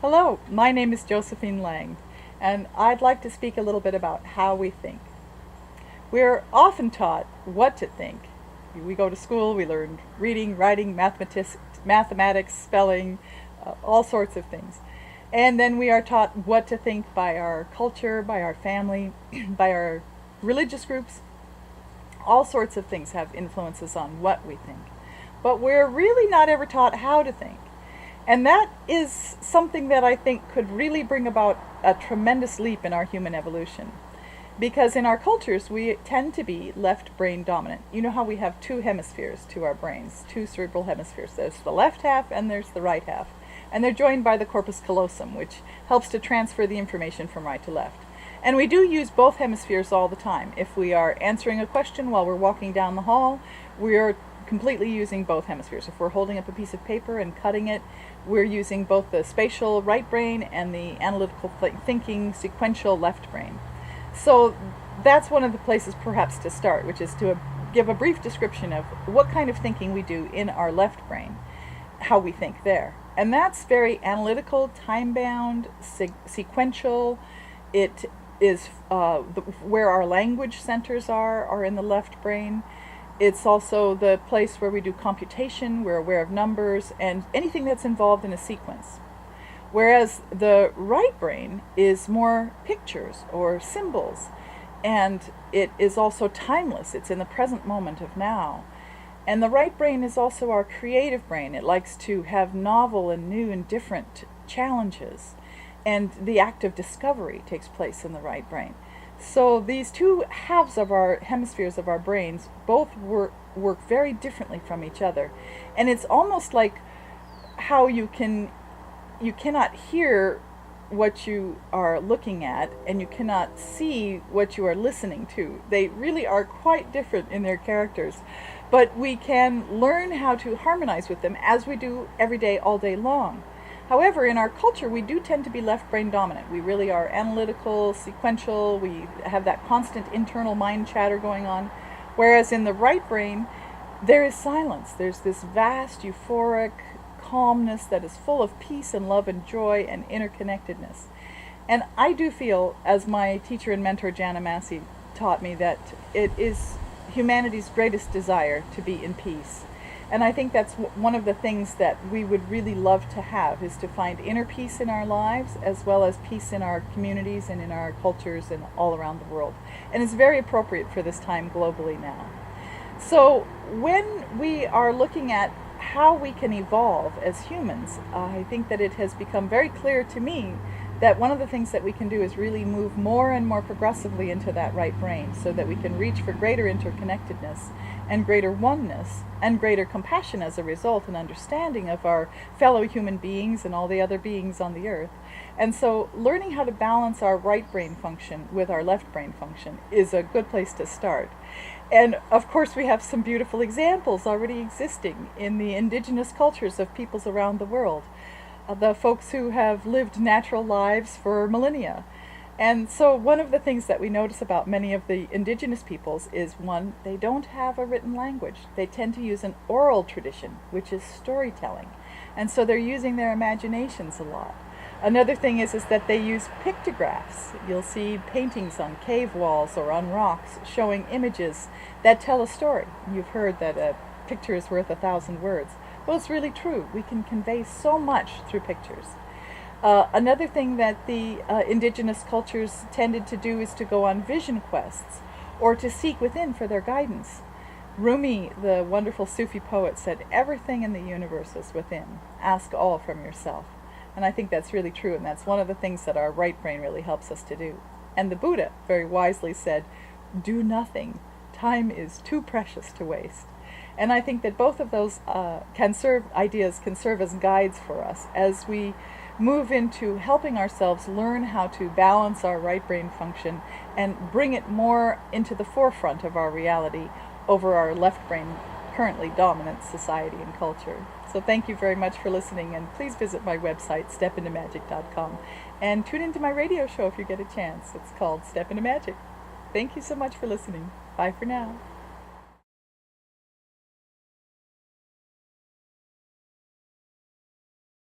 Hello, my name is Josephine Laing, and I'd like to speak a little bit about how we think. We're often taught what to think. We go to school, we learn reading, writing, mathematics, spelling, all sorts of things. And then we are taught what to think by our culture, by our family, by our religious groups. All sorts of things have influences on what we think. But we're really not ever taught how to think. And that is something that I think could really bring about a tremendous leap in our human evolution. Because in our cultures, we tend to be left brain dominant. You know how we have two hemispheres to our brains, two cerebral hemispheres. There's the left half and there's the right half. And they're joined by the corpus callosum, which helps to transfer the information from right to left. And we do use both hemispheres all the time. If we are answering a question while we're walking down the hall, we are completely using both hemispheres. If we're holding up a piece of paper and cutting it, we're using both the spatial right brain and the analytical thinking sequential left brain. So that's one of the places perhaps to start, which is to give a brief description of what kind of thinking we do in our left brain, how we think there. And that's very analytical, time-bound, sequential. It is where our language centers are in the left brain. It's also the place where we do computation, we're aware of numbers, and anything that's involved in a sequence. Whereas the right brain is more pictures or symbols, and it is also timeless. It's in the present moment of now. And the right brain is also our creative brain. It likes to have novel and new and different challenges. And the act of discovery takes place in the right brain. So these two halves of our hemispheres of our brains both work very differently from each other. And it's almost like how you cannot hear what you are looking at, and you cannot see what you are listening to. They really are quite different in their characters. But we can learn how to harmonize with them as we do every day, all day long. However, in our culture, we do tend to be left brain dominant. We really are analytical, sequential, we have that constant internal mind chatter going on. Whereas in the right brain, there is silence. There's this vast, euphoric calmness that is full of peace and love and joy and interconnectedness. And I do feel, as my teacher and mentor Jana Massey taught me, that it is humanity's greatest desire to be in peace. And I think that's one of the things that we would really love to have, is to find inner peace in our lives as well as peace in our communities and in our cultures and all around the world. And it's very appropriate for this time globally now. So when we are looking at how we can evolve as humans, I think that it has become very clear to me that one of the things that we can do is really move more and more progressively into that right brain, so that we can reach for greater interconnectedness and greater oneness and greater compassion as a result, and understanding of our fellow human beings and all the other beings on the earth. And so learning how to balance our right brain function with our left brain function is a good place to start. And of course we have some beautiful examples already existing in the indigenous cultures of peoples around the world. The folks who have lived natural lives for millennia. And so one of the things that we notice about many of the indigenous peoples is, one, they don't have a written language. They tend to use an oral tradition, which is storytelling. And so they're using their imaginations a lot. Another thing is that they use pictographs. You'll see paintings on cave walls or on rocks showing images that tell a story. You've heard that a picture is worth 1,000 words. Well, it's really true. We can convey so much through pictures. Another thing that the indigenous cultures tended to do is to go on vision quests, or to seek within for their guidance. Rumi, the wonderful Sufi poet, said, "Everything in the universe is within. Ask all from yourself." And I think that's really true, and that's one of the things that our right brain really helps us to do. And the Buddha very wisely said, "Do nothing. Time is too precious to waste." And I think that both of those ideas can serve as guides for us as we move into helping ourselves learn how to balance our right brain function and bring it more into the forefront of our reality over our left brain currently dominant society and culture. So thank you very much for listening, and please visit my website, stepintomagic.com, and tune into my radio show if you get a chance. It's called Step Into Magic. Thank you so much for listening. Bye for now.